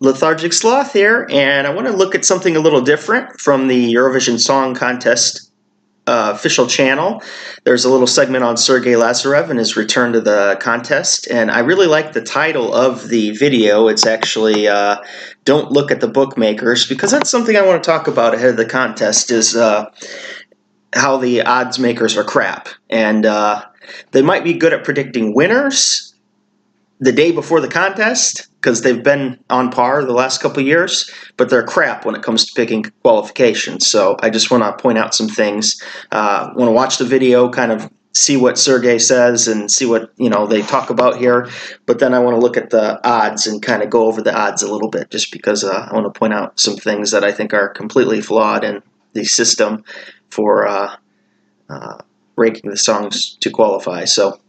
Lethargic Sloth here, and I want to look at something a little different from the Eurovision Song Contest official channel. There's a little segment on Sergey Lazarev and his return to the contest, and I really like the title of the video. It's actually Don't Look at the Bookmakers, because that's something I want to talk about ahead of the contest, is how the odds makers are crap. And they might be good at predicting winners the day before the contest, because they've been on par the last couple of years, but they're crap when it comes to picking qualifications. So I just want to point out some things. Want to watch the video, kind of see what Sergey says and see what they talk about here. But then I want to look at the odds and kind of go over the odds a little bit, just because I want to point out some things that I think are completely flawed in the system for ranking the songs to qualify. So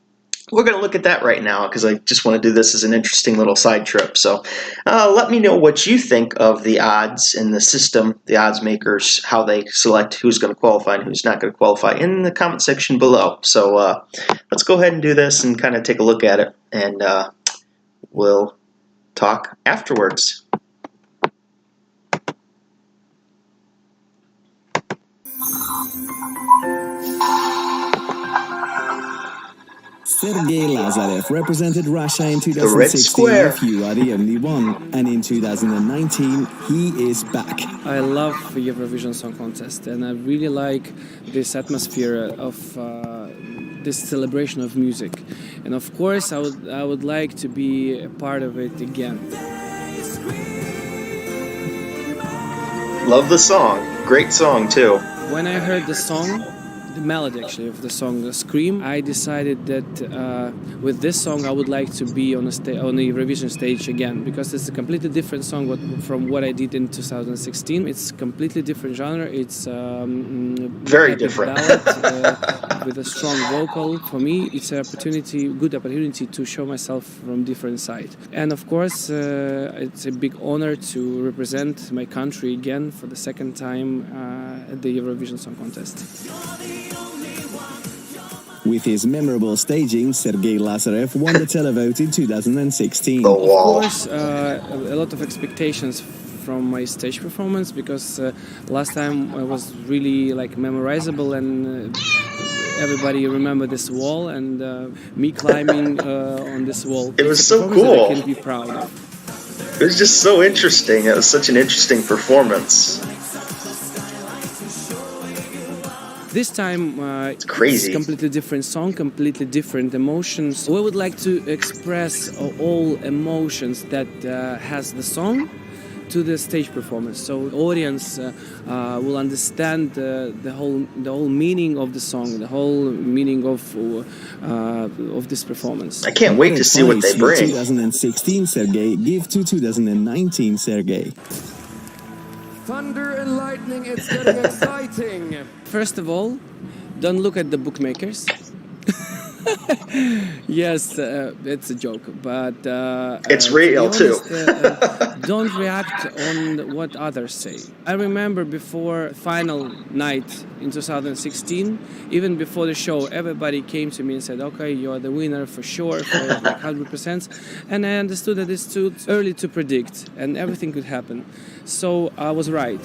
we're going to look at that right now, because I just want to do this as an interesting little side trip. So let me know what you think of the odds in the system, the odds makers, how they select who's going to qualify and who's not going to qualify in the comment section below. So let's go ahead and do this and kind of take a look at it, and we'll talk afterwards. Sergey Lazarev represented Russia in 2016 if you are the only one, and in 2019 he is back. I love the Eurovision Song Contest, and I really like this atmosphere of this celebration of music. And of course I would like to be a part of it again. Love the song. Great song too. When I heard the song, the melody actually of the song Scream, I decided that with this song I would like to be on the Eurovision stage again, because it's a completely different song from what I did in 2016. It's a completely different genre. It's very different ballad, with a strong vocal. For me, it's a good opportunity to show myself from different side. And of course, it's a big honor to represent my country again for the second time at the Eurovision Song Contest. With his memorable staging, Sergey Lazarev won the televote in 2016. The wall. Of course, a lot of expectations from my stage performance, because last time I was really memorizable, and everybody remember this wall, and me climbing on this wall. It was so cool. I can be proud of. It was just so interesting. It was such an interesting performance. This time, it's crazy. It's a completely different song, completely different emotions. We would like to express all emotions that has the song to the stage performance, so the audience will understand the whole meaning of the song, the whole meaning of this performance. I can't wait to see what they bring. 2016 Sergey give to 2019 Sergey. Thunder and lightning, it's getting exciting. First of all, don't look at the bookmakers. Yes, it's a joke, but it's real too. Don't react on what others say. I remember before final night in 2016, even before the show, everybody came to me and said, "Okay, you are the winner for sure, for 100%." And I understood that it's too early to predict, and everything could happen. So I was right.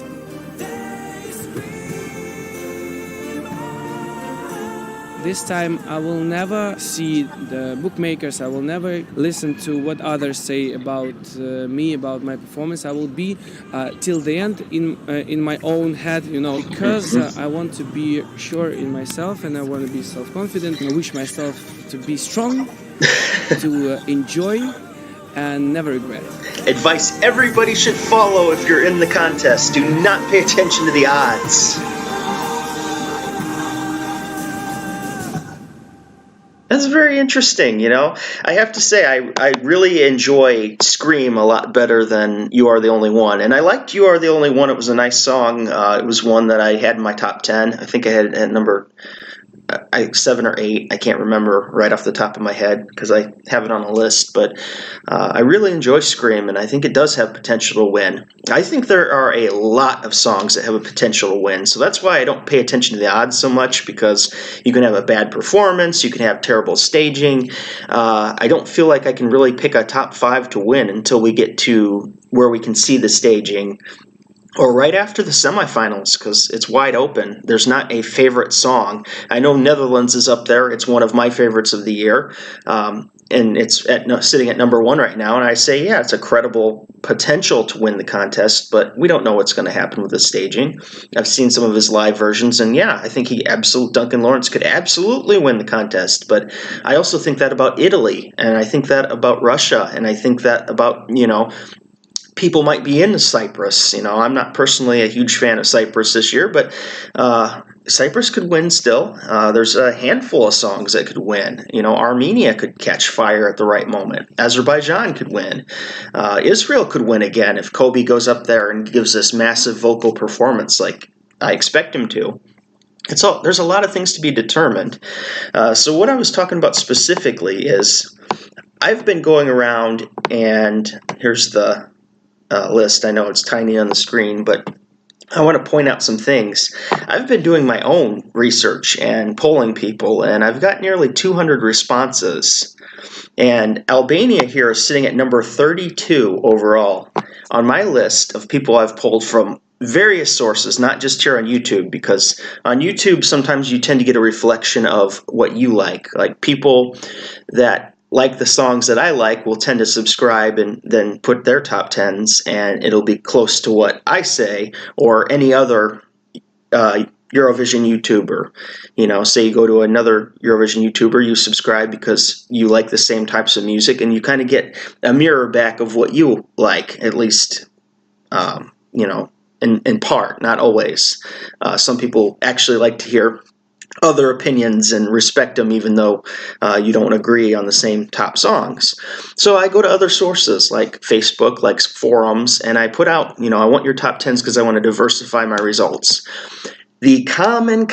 This time I will never see the bookmakers, I will never listen to what others say about me, about my performance. I will be till the end in my own head, because I want to be sure in myself, and I want to be self-confident, and I wish myself to be strong, to enjoy, and never regret. Advice everybody should follow if you're in the contest: do not pay attention to the odds. That's very interesting, I have to say, I really enjoy Scream a lot better than You Are the Only One. And I liked You Are the Only One. It was a nice song. It was one that I had in my top 10. I think I had it at number 7 or 8. I can't remember right off the top of my head because I have it on a list, but I really enjoy Scream, and I think it does have potential to win. I think there are a lot of songs that have a potential to win, so that's why I don't pay attention to the odds so much, because you can have a bad performance, you can have terrible staging. I don't feel like I can really pick a top 5 to win until we get to where we can see the staging, or right after the semifinals, because it's wide open. There's not a favorite song. I know Netherlands is up there. It's one of my favorites of the year, and it's sitting at number 1 right now. And I say, yeah, it's a credible potential to win the contest, but we don't know what's going to happen with the staging. I've seen some of his live versions, and yeah, I think Duncan Lawrence could absolutely win the contest. But I also think that about Italy, and I think that about Russia, and I think that about, people might be into Cyprus. I'm not personally a huge fan of Cyprus this year, but Cyprus could win still. There's a handful of songs that could win. Armenia could catch fire at the right moment. Azerbaijan could win. Israel could win again if Kobe goes up there and gives this massive vocal performance like I expect him to. There's a lot of things to be determined. So what I was talking about specifically is I've been going around, and here's the list. I know it's tiny on the screen, but I want to point out some things. I've been doing my own research and polling people, and I've got nearly 200 responses. And Albania here is sitting at number 32 overall on my list of people I've polled from various sources, not just here on YouTube, because on YouTube sometimes you tend to get a reflection of what you like. Like people that like the songs that I like will tend to subscribe and then put their top 10s, and it'll be close to what I say or any other Eurovision YouTuber. Say you go to another Eurovision YouTuber, you subscribe because you like the same types of music, and you kind of get a mirror back of what you like, at least, in part, not always. Some people actually like to hear other opinions and respect them even though you don't agree on the same top songs. So I go to other sources like Facebook, like forums, and I put out, I want your top 10s because I want to diversify my results. The common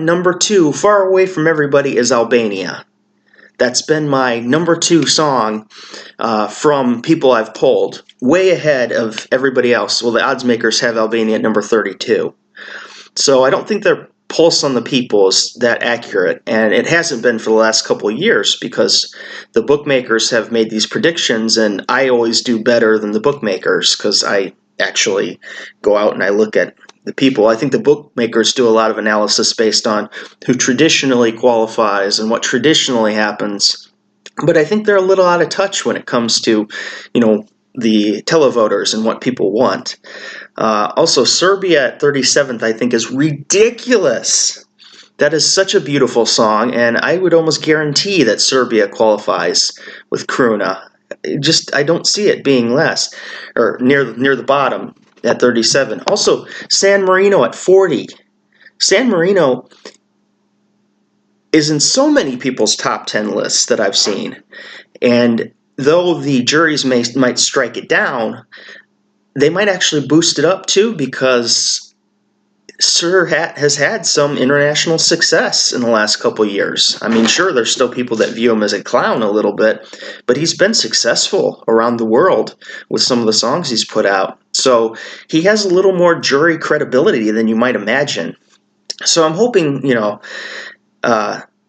number 2, far away from everybody, is Albania. That's been my number 2 song from people I've polled, way ahead of everybody else. Well, the odds makers have Albania at number 32. So I don't think they're pulse on the people is that accurate, and it hasn't been for the last couple of years because the bookmakers have made these predictions, and I always do better than the bookmakers because I actually go out and I look at the people. I think the bookmakers do a lot of analysis based on who traditionally qualifies and what traditionally happens, but I think they're a little out of touch when it comes to, the televoters and what people want. Also, Serbia at 37th, I think, is ridiculous. That is such a beautiful song, and I would almost guarantee that Serbia qualifies with Kruna. I don't see it being less, or near the bottom at 37. Also, San Marino at 40. San Marino is in so many people's top 10 lists that I've seen, and though the juries might strike it down, they might actually boost it up too, because Sir has had some international success in the last couple years. I mean, sure, there's still people that view him as a clown a little bit, but he's been successful around the world with some of the songs he's put out. So he has a little more jury credibility than you might imagine. So I'm hoping,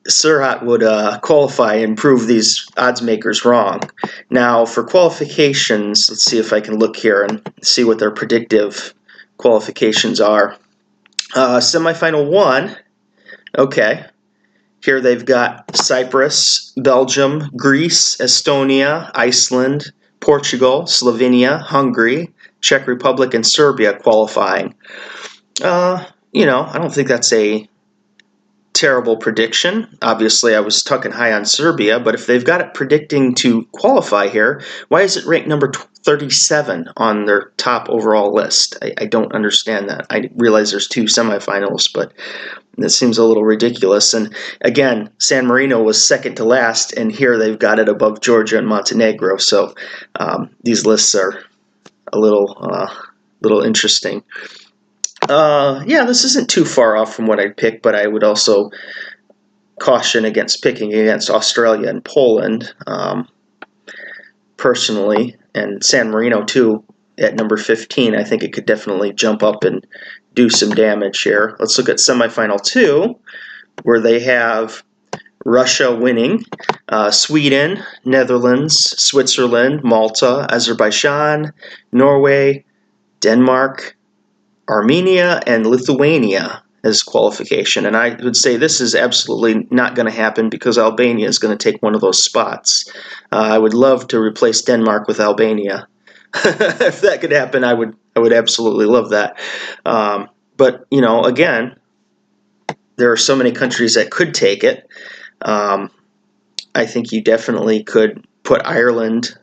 Serhat would qualify and prove these odds makers wrong. Now, for qualifications, let's see if I can look here and see what their predictive qualifications are. Semifinal 1, okay. Here they've got Cyprus, Belgium, Greece, Estonia, Iceland, Portugal, Slovenia, Hungary, Czech Republic, and Serbia qualifying. I don't think that's a terrible prediction. Obviously, I was tucking high on Serbia, but if they've got it predicting to qualify here, why is it ranked number 37 on their top overall list? I don't understand that. I realize there's 2 semifinals, but it seems a little ridiculous. And again, San Marino was second to last, and here they've got it above Georgia and Montenegro. So these lists are a little interesting. Yeah, this isn't too far off from what I'd pick, but I would also caution against picking against Australia and Poland, personally, and San Marino too at number 15. I think it could definitely jump up and do some damage here. Let's look at semifinal 2, where they have Russia winning, Sweden, Netherlands, Switzerland, Malta, Azerbaijan, Norway, Denmark, Armenia, and Lithuania as qualification. And I would say this is absolutely not going to happen because Albania is going to take one of those spots. I would love to replace Denmark with Albania. If that could happen, I would absolutely love that. But, you know, again, there are so many countries that could take it. I think you definitely could put Ireland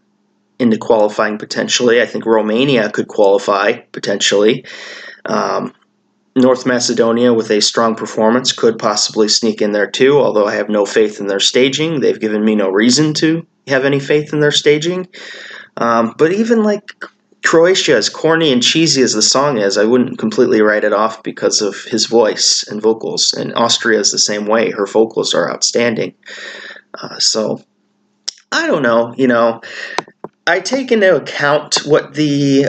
into qualifying potentially. I think Romania could qualify potentially. North Macedonia with a strong performance could possibly sneak in there too, although I have no faith in their staging. They've given me no reason to have any faith in their staging. But even like Croatia, as corny and cheesy as the song is, I wouldn't completely write it off because of his voice and vocals. And Austria is the same way. Her vocals are outstanding. So, I don't know. You know, I take into account what the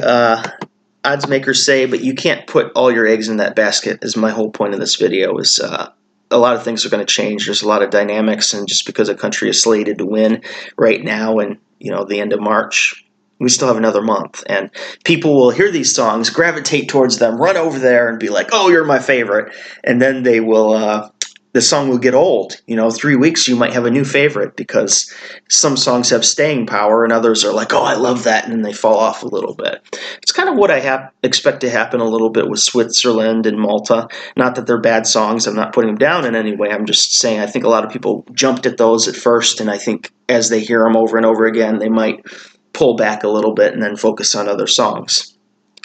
odds makers say, but you can't put all your eggs in that basket, is my whole point of this video. Is a lot of things are going to change. There's a lot of dynamics, and just because a country is slated to win right now and, you know, the end of March, we still have another month, and people will hear these songs, gravitate towards them, run over there and be like, oh, you're my favorite, and then they will the song will get old. You know, 3 weeks you might have a new favorite because some songs have staying power and others are like, oh, I love that, and then they fall off a little bit. It's kind of what I expect to happen a little bit with Switzerland and Malta. Not that they're bad songs. I'm not putting them down in any way. I'm just saying I think a lot of people jumped at those at first, and I think as they hear them over and over again, they might pull back a little bit and then focus on other songs.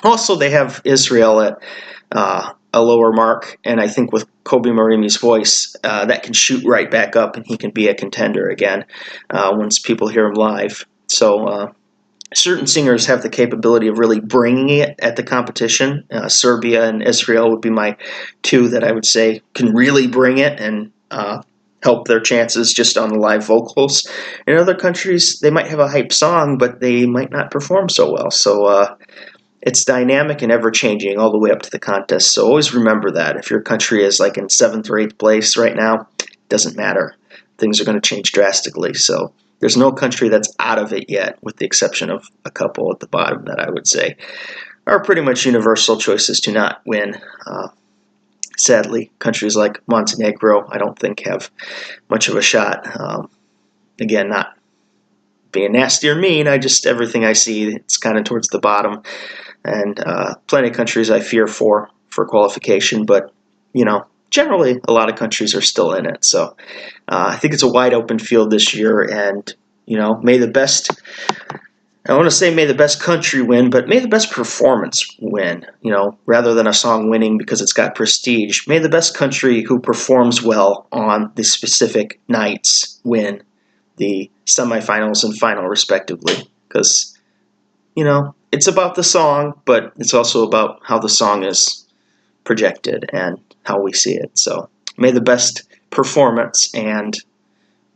Also, they have Israel at a lower mark, and I think with Kobe Marimi's voice, that can shoot right back up, and he can be a contender again once people hear him live. So certain singers have the capability of really bringing it at the competition. Serbia and Israel would be my two that I would say can really bring it and help their chances just on the live vocals. In other countries, they might have a hype song, but they might not perform so well. So it's dynamic and ever-changing all the way up to the contest. So always remember that. If your country is like in 7th or 8th place right now, it doesn't matter. Things are going to change drastically. So there's no country that's out of it yet, with the exception of a couple at the bottom that I would say are pretty much universal choices to not win. Sadly, countries like Montenegro, I don't think have much of a shot. Again, not being nasty or mean, everything I see, it's kind of towards the bottom. And plenty of countries I fear for qualification, but, you know, generally a lot of countries are still in it. So I think it's a wide open field this year, and, you know, may the best country win, but may the best performance win, you know, rather than a song winning because it's got prestige. May the best country who performs well on the specific nights win the semifinals and final respectively, because, you know, it's about the song, but it's also about how the song is projected and how we see it. So may the best performance and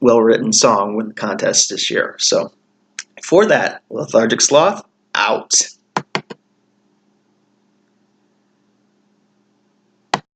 well-written song win the contest this year. So for that, Lethargic Sloth, out.